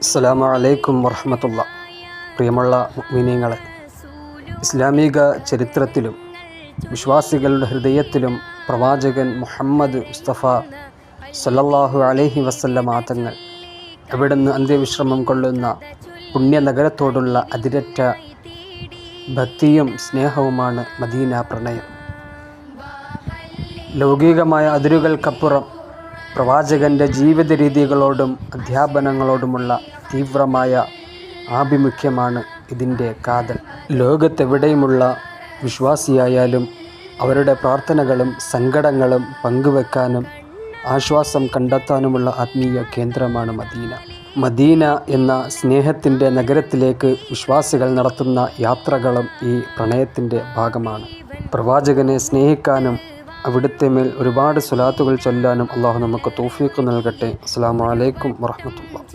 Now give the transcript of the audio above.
അസ്സലാമു അലൈക്കും വറഹ്മത്തുള്ളാ. പ്രിയമുള്ള മുഅ്മിനീങ്ങളെ, ഇസ്ലാമിക ചരിത്രത്തിലും വിശ്വാസികളുടെ ഹൃദയത്തിലും പ്രവാചകൻ മുഹമ്മദ് മുസ്തഫ സല്ലല്ലാഹു അലൈഹി വസല്ലമ തങ്ങൾ അവിടുന്ന് അന്ത്യവിശ്രമം കൊള്ളുന്ന പുണ്യനഗരത്തോടുള്ള അതിരറ്റ ഭക്തിയും സ്നേഹവുമാണ് മദീന പ്രണയം. ലൗകികമായ അതിരുകൾക്കപ്പുറം പ്രവാചകൻ്റെ ജീവിത രീതികളോടും അധ്യാപനങ്ങളോടുമുള്ള തീവ്രമായ ആഭിമുഖ്യമാണ് ഇതിൻ്റെ കാതൽ. ലോകത്തെവിടെയുമുള്ള വിശ്വാസിയായാലും അവരുടെ പ്രാർത്ഥനകളും സങ്കടങ്ങളും പങ്കുവെക്കാനും ആശ്വാസം കണ്ടെത്താനുമുള്ള ആത്മീയ കേന്ദ്രമാണ് മദീന. മദീന എന്ന സ്നേഹത്തിൻ്റെ നഗരത്തിലേക്ക് വിശ്വാസികൾ നടത്തുന്ന യാത്രകളും ഈ പ്രണയത്തിൻ്റെ ഭാഗമാണ്. പ്രവാചകനെ സ്നേഹിക്കാനും അവിടുത്തെ മേൽ ഒരുപാട് സ്വലാത്തുകൾ ചൊല്ലാനും അള്ളാഹു നമുക്ക് തൗഫീഖ് നൽകട്ടെ. അസ്സലാമു അലൈക്കും വറഹ്മത്തുള്ളാഹി.